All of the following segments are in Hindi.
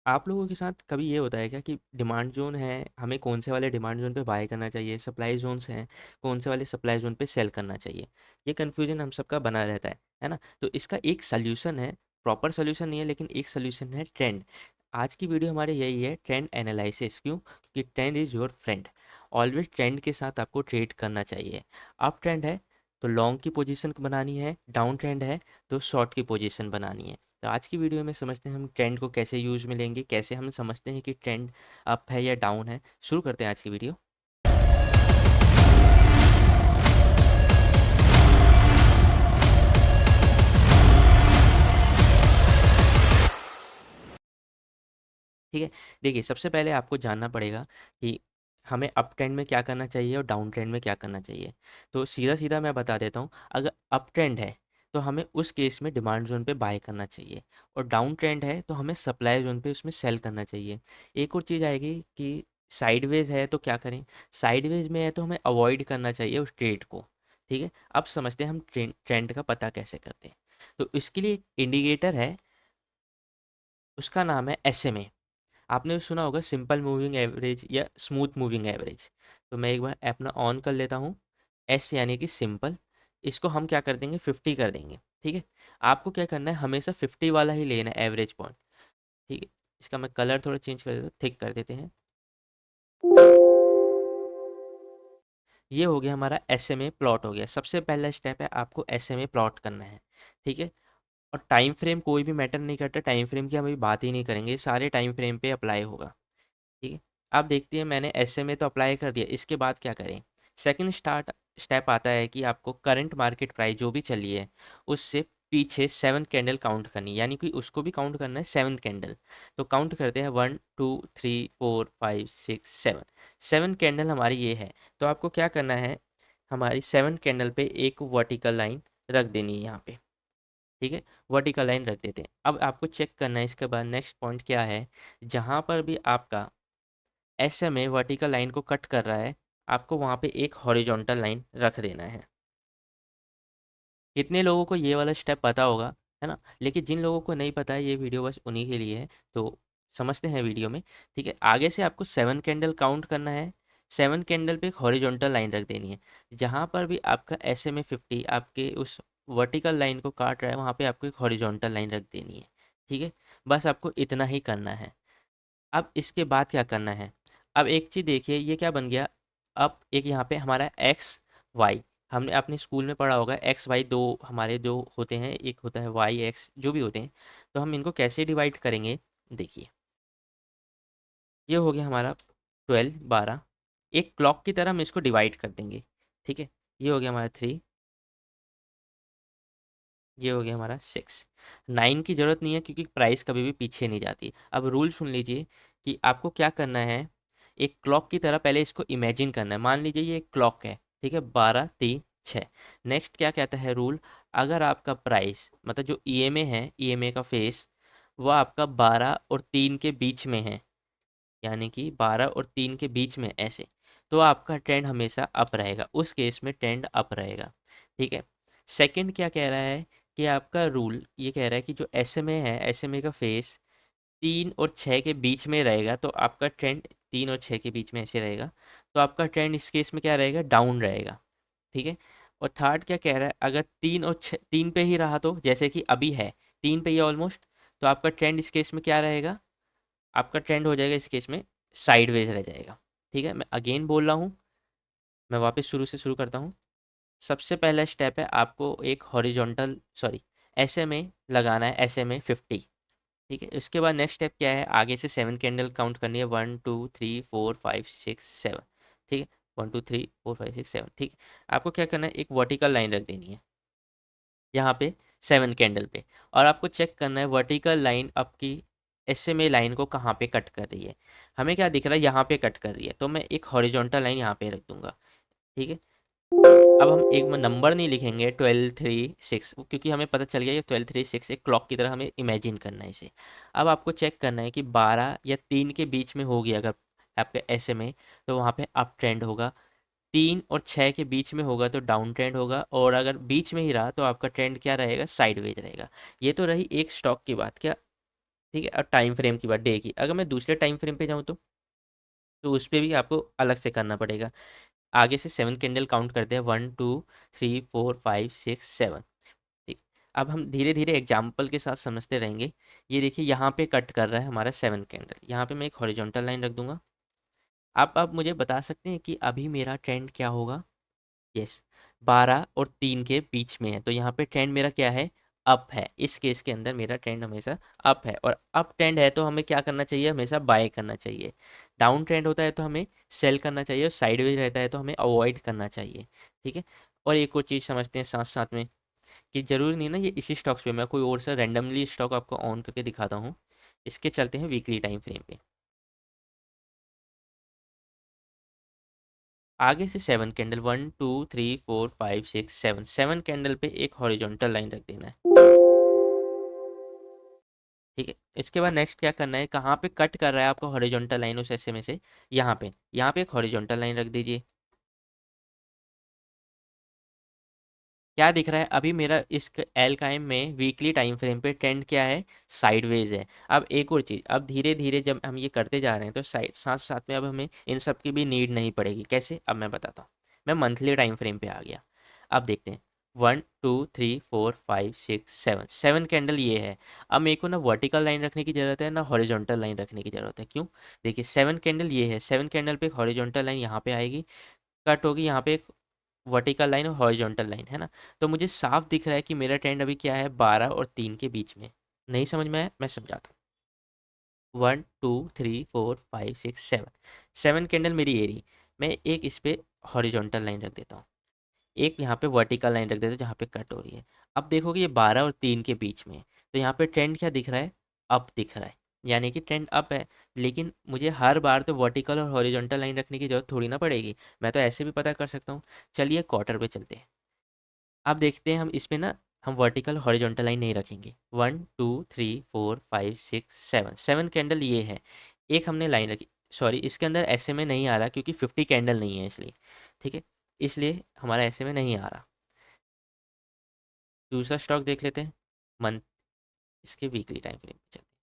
आप लोगों के साथ कभी ये होता है क्या कि डिमांड ज़ोन है, हमें कौन से वाले डिमांड ज़ोन पे बाय करना चाहिए, सप्लाई ज़ोन्स हैं, कौन से वाले सप्लाई ज़ोन पे सेल करना चाहिए? ये कन्फ्यूज़न हम सबका बना रहता है ना? तो इसका एक सॉल्यूशन है, प्रॉपर सॉल्यूशन नहीं है लेकिन एक सॉल्यूशन है ट्रेंड। आज की वीडियो हमारी यही है, ट्रेंड एनालिसिस। क्यों? क्योंकि trend is your friend. Always trend के साथ आपको ट्रेड करना चाहिए। अप ट्रेंड है तो लॉन्ग की पोजीशन बनानी है, डाउन ट्रेंड है तो शॉर्ट की पोजीशन बनानी है। तो आज की वीडियो में समझते हैं हम ट्रेंड को कैसे यूज़ में लेंगे, कैसे हम समझते हैं कि ट्रेंड अप है या डाउन है। शुरू करते हैं आज की वीडियो। ठीक है, देखिए सबसे पहले आपको जानना पड़ेगा कि हमें अप ट्रेंड में क्या करना चाहिए और डाउन ट्रेंड में क्या करना चाहिए। तो सीधा सीधा मैं बता देता हूँ, अगर अप ट्रेंड है तो हमें उस केस में डिमांड जोन पे बाय करना चाहिए, और डाउन ट्रेंड है तो हमें सप्लाई जोन पे उसमें सेल करना चाहिए। एक और चीज़ आएगी कि साइडवेज है तो क्या करें। साइडवेज में है तो हमें अवॉइड करना चाहिए उस ट्रेड को। ठीक है, अब समझते हैं हम ट्रेंड ट्रेंड का पता कैसे करते हैं। तो इसके लिए एक इंडिकेटर है, उसका नाम है SMA। आपने सुना होगा सिंपल मूविंग एवरेज या स्मूथ मूविंग एवरेज। तो मैं एक बार अपना ऑन कर लेता हूँ। एस यानी कि सिंपल, इसको हम क्या कर देंगे, 50 कर देंगे। ठीक है, आपको क्या करना है, हमेशा 50 वाला ही लेना है एवरेज पॉइंट। ठीक है, इसका मैं कलर थोड़ा चेंज कर देता हूँ, थिक कर देते हैं। ये हो गया हमारा SMA प्लॉट हो गया। सबसे पहला स्टेप है आपको SMA प्लॉट करना है। ठीक है, और टाइम फ्रेम कोई भी मैटर नहीं करता, टाइम फ्रेम की हम अभी बात ही नहीं करेंगे, ये सारे टाइम फ्रेम पे अप्लाई होगा। ठीक है, आप देखती हैं मैंने SMA तो अप्लाई कर दिया, इसके बाद क्या करें। सेकंड स्टेप आता है कि आपको करंट मार्केट प्राइस जो भी चली है उससे पीछे 7 कैंडल काउंट करनी, यानी कि उसको भी काउंट करना है 7 कैंडल। तो काउंट करते हैं 1 2 3 4 5 6 7। 7 कैंडल हमारी ये है। तो आपको क्या करना है, हमारी 7 कैंडल पे एक वर्टिकल लाइन रख देनी है यहाँ पे। ठीक है, वर्टिकल लाइन रख देते हैं। अब आपको चेक करना है इसके बाद नेक्स्ट पॉइंट क्या है, जहाँ पर भी आपका SMA वर्टिकल लाइन को कट कर रहा है, आपको वहाँ पे एक हॉरिजॉन्टल लाइन रख देना है। कितने लोगों को ये वाला स्टेप पता होगा, है ना? लेकिन जिन लोगों को नहीं पता है, ये वीडियो बस उन्हीं के लिए है। तो समझते हैं वीडियो में। ठीक है, आगे से आपको 7 कैंडल काउंट करना है। 7 कैंडल पे एक हॉरिजॉन्टल लाइन रख देनी है। जहाँ पर भी आपका SMA 50 आपके उस वर्टिकल लाइन को काट रहा है, वहाँ पे आपको एक हॉरिजॉन्टल लाइन रख देनी है। ठीक है, बस आपको इतना ही करना है। अब इसके बाद क्या करना है, अब एक चीज़ देखिए ये क्या बन गया। अब एक यहाँ पे हमारा एक्स वाई, हमने अपने स्कूल में पढ़ा होगा एक्स वाई दो हमारे जो होते हैं, एक होता है वाई एक्स जो भी होते हैं। तो हम इनको कैसे डिवाइड करेंगे, देखिए ये हो गया हमारा 12 12। एक क्लॉक की तरह हम इसको डिवाइड कर देंगे। ठीक है, ये हो गया हमारा 3, ये हो गया हमारा 6। 9 की ज़रूरत नहीं है क्योंकि प्राइस कभी भी पीछे नहीं जाती। अब रूल सुन लीजिए कि आपको क्या करना है, एक क्लॉक की तरह पहले इसको इमेजिन करना है। मान लीजिए ये एक क्लॉक है, ठीक है, 12 3 6। नेक्स्ट क्या कहता है रूल, अगर आपका प्राइस मतलब जो EMA है, EMA का फेस वो आपका 12 और 3 के बीच में है, यानी कि 12 और 3 के बीच में ऐसे, तो आपका ट्रेंड हमेशा अप रहेगा, उस केस में ट्रेंड अप रहेगा। ठीक है, सेकंड क्या कह रहा है कि आपका रूल ये कह रहा है कि जो SMA है, SMA का फेस 3 और 6 के बीच में रहेगा, तो आपका ट्रेंड 3 और 6 के बीच में ऐसे रहेगा, तो आपका ट्रेंड इस केस में क्या रहेगा, डाउन रहेगा। ठीक है, और थर्ड क्या कह रहा है, अगर 3 पे ही रहा तो जैसे कि अभी है 3 पे ही ऑलमोस्ट, तो आपका ट्रेंड इस केस में क्या रहेगा, आपका ट्रेंड हो जाएगा इस केस में साइडवेज रह जाएगा। ठीक है, मैं अगेन बोल रहा हूँ, मैं वापस शुरू से शुरू करता हूँ। सबसे पहला स्टेप है आपको एक हॉरिजॉन्टल सॉरी SMA लगाना है, SMA 50। ठीक है, उसके बाद नेक्स्ट स्टेप क्या है, आगे से 7 कैंडल काउंट करनी है, 1 2 3 4 5 6 7। ठीक है, 1 2 3 4 5 6 7। ठीक है, आपको क्या करना है, एक वर्टिकल लाइन रख देनी है यहाँ पे 7 कैंडल पे, और आपको चेक करना है वर्टिकल लाइन आपकी SMA लाइन को कहाँ पे कट कर रही है। हमें क्या दिख रहा है, यहाँ पे कट कर रही है, तो मैं एक हॉरिजॉन्टल लाइन यहाँ पे रख दूंगा। ठीक है, अब हम एक में नंबर नहीं लिखेंगे 12 3 6, क्योंकि हमें पता चल गया ये 12 3 6 एक क्लॉक की तरह हमें इमेजिन करना है इसे। अब आपको चेक करना है कि 12 या 3 के बीच में होगी अगर आपका SMA, तो वहाँ पे अप ट्रेंड होगा। 3 और 6 के बीच में होगा तो डाउन ट्रेंड होगा, और अगर बीच में ही रहा तो आपका ट्रेंड क्या रहेगा, साइडवेज रहेगा। ये तो रही एक स्टॉक की बात क्या। ठीक है। और टाइम फ्रेम की बात डे की, अगर मैं दूसरे टाइम फ्रेम पे जाऊँ तो उस पर भी आपको अलग से करना पड़ेगा। आगे से 7 कैंडल काउंट करते हैं, 1 2 3 4 5 6 7। ठीक। अब हम धीरे धीरे एग्जाम्पल के साथ समझते रहेंगे। ये देखिए यहाँ पे कट कर रहा है हमारा 7 कैंडल, यहाँ पे मैं एक हॉरिजॉन्टल लाइन रख दूंगा। आप मुझे बता सकते हैं कि अभी मेरा ट्रेंड क्या होगा। यस, 12 और 3 के बीच में है, तो यहाँ पे ट्रेंड मेरा क्या है, अप है। इस केस के अंदर मेरा ट्रेंड हमेशा अप है, और अप ट्रेंड है तो हमें क्या करना चाहिए, हमेशा बाय करना चाहिए। डाउन ट्रेंड होता है तो हमें सेल करना चाहिए, और साइडवेज रहता है तो हमें अवॉइड करना चाहिए। ठीक है। और एक और चीज़ समझते हैं साथ साथ में, कि ज़रूरी नहीं ना ये इसी स्टॉक्स पे, मैं कोई और सा रैंडमली स्टॉक आपको ऑन करके दिखाता हूँ। इसके चलते हैं वीकली टाइम फ्रेम पे। आगे से 7 कैंडल, 1 2 3 4 5 6 7, 7 कैंडल पे एक हॉरिजॉन्टल लाइन रख देना है। ठीक है। इसके बाद नेक्स्ट क्या करना है, कहाँ पे कट कर रहा है आपका हॉरिजॉन्टल लाइन उस ऐसे में से, यहाँ पे एक हॉरिजॉन्टल लाइन रख दीजिए। क्या दिख रहा है अभी मेरा इस एल काइम में वीकली टाइम फ्रेम पे ट्रेंड क्या है, साइडवेज है। अब एक और चीज़, अब धीरे धीरे जब हम ये करते जा रहे हैं तो साइड साथ साथ में अब हमें इन सब की भी नीड नहीं पड़ेगी। कैसे, अब मैं बताता हूँ। मैं मंथली टाइम फ्रेम पे आ गया। अब देखते हैं, 1 2 3 4 5 6 7, 7 कैंडल ये है। अब मेरे को ना वर्टिकल लाइन रखने की ज़रूरत है ना हॉरिजॉन्टल लाइन रखने की ज़रूरत है। क्यों, देखिए 7 कैंडल ये है, 7 कैंडल पे एक हॉरिजॉन्टल लाइन यहाँ पे आएगी, कट होगी, यहाँ पे एक वर्टिकल लाइन और हॉरिजॉन्टल लाइन है ना। तो मुझे साफ दिख रहा है कि मेरा ट्रेंड अभी क्या है, 12 और 3 के बीच में। नहीं समझ में आया, मैं समझाता हूँ। 1 2 3 4 5 6 7, 7 कैंडल मेरी ये रही। मैं एक इस पे हॉरिजॉन्टल लाइन रख देता हूँ, एक यहाँ पे वर्टिकल लाइन रख देता हूँ जहाँ पे कट हो रही है। अब देखोगे ये 12 और 3 के बीच में है, तो यहाँ पे ट्रेंड क्या दिख रहा है, अप दिख रहा है, यानी कि ट्रेंड अप है। लेकिन मुझे हर बार तो वर्टिकल और हॉरिजॉन्टल लाइन रखने की जरूरत थोड़ी ना पड़ेगी, मैं तो ऐसे भी पता कर सकता हूँ। चलिए क्वार्टर पे चलते हैं। अब देखते हैं हम इसमें ना, हम वर्टिकल हॉरिजॉन्टल लाइन नहीं रखेंगे। 1 2 3 4 5 6 7, 7 कैंडल ये है, एक हमने लाइन रखी। सॉरी, इसके अंदर ऐसे में नहीं आ रहा क्योंकि 50 कैंडल नहीं है इसलिए। ठीक है, इसलिए हमारा ऐसे में नहीं आ रहा। दूसरा स्टॉक देख लेते हैं, मंथ, इसके वीकली टाइम फ्रेम पे चलते हैं।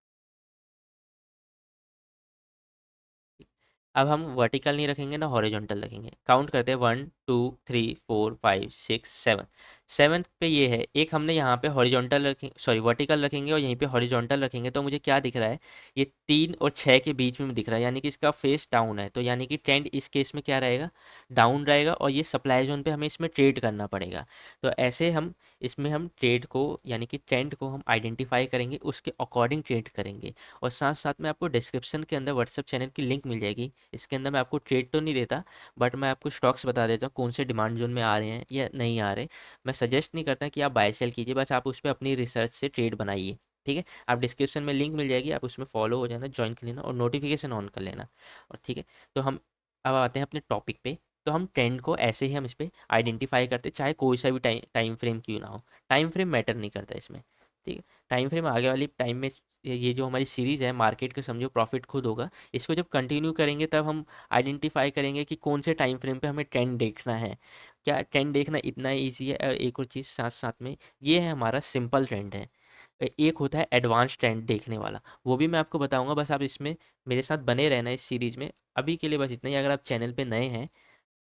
अब हम वर्टिकल नहीं रखेंगे ना हॉरिजॉन्टल रखेंगे। काउंट करते हैं, 1 2 3 4 5 6 7, 7 पे ये है, एक हमने यहाँ पे हॉरिजॉन्टल रखेंगे, सॉरी वर्टिकल रखेंगे, और यहीं पे हॉरिजॉन्टल रखेंगे। तो मुझे क्या दिख रहा है, ये 3 और 6 के बीच में दिख रहा है, यानी कि इसका फेस डाउन है। तो यानी कि ट्रेंड इस केस में क्या रहेगा, डाउन रहेगा, और ये सप्लाई जोन पे हमें इसमें ट्रेड करना पड़ेगा। तो ऐसे हम इसमें हम ट्रेड को, यानी कि ट्रेंड को हम आइडेंटिफाई करेंगे, उसके अकॉर्डिंग ट्रेड करेंगे। और साथ साथ में आपको डिस्क्रिप्शन के अंदर व्हाट्सएप चैनल की लिंक मिल जाएगी। इसके अंदर मैं आपको ट्रेड तो नहीं देता, बट मैं आपको स्टॉक्स बता देता हूँ कौन से डिमांड जोन में आ रहे हैं या नहीं आ रहे। मैं सजेस्ट नहीं करता कि आप बाय सेल कीजिए, बस आप उस पर अपनी रिसर्च से ट्रेड बनाइए। ठीक है, आप डिस्क्रिप्शन में लिंक मिल जाएगी, आप उसमें फॉलो हो जाना, ज्वाइन कर लेना और नोटिफिकेशन ऑन कर लेना। और ठीक है, तो हम अब आते हैं अपने टॉपिक पे। तो हम ट्रेंड को ऐसे ही हम इस पर आइडेंटिफाई करते, चाहे कोई सा भी टाइम फ्रेम क्यों ना हो। टाइम फ्रेम मैटर नहीं करता इसमें। ठीक है, टाइम फ्रेम आगे वाली टाइम में, ये जो हमारी सीरीज़ है मार्केट का, समझो प्रॉफिट खुद होगा। इसको जब कंटिन्यू करेंगे तब हम आइडेंटिफाई करेंगे कि कौन से टाइम फ्रेम पे हमें ट्रेंड देखना है। क्या ट्रेंड देखना इतना ईजी है। और एक और चीज़ साथ साथ में, ये है हमारा सिंपल ट्रेंड है, एक होता है एडवांस ट्रेंड देखने वाला, वो भी मैं आपको बताऊंगा। बस आप इसमें मेरे साथ बने रहना इस सीरीज़ में। अभी के लिए बस इतना ही। अगर आप चैनल पे नए हैं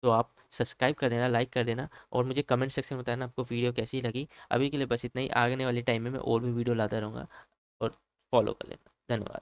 तो आप सब्सक्राइब कर देना, लाइक कर देना, और मुझे कमेंट सेक्शन में बताना आपको वीडियो कैसी लगी। अभी के लिए बस इतना ही, आगने वाले टाइम में मैं और भी वीडियो लाता रहूँगा, और फॉलो कर लेना। धन्यवाद।